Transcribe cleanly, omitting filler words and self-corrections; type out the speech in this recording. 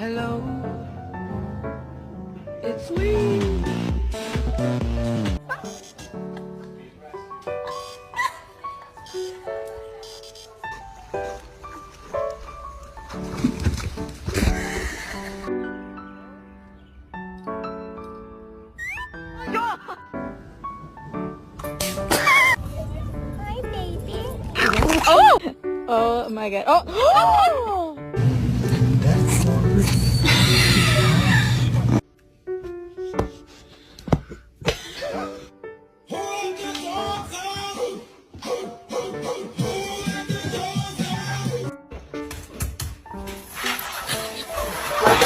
Hello, it's me. Hi, baby. Oh! Oh my god. Oh!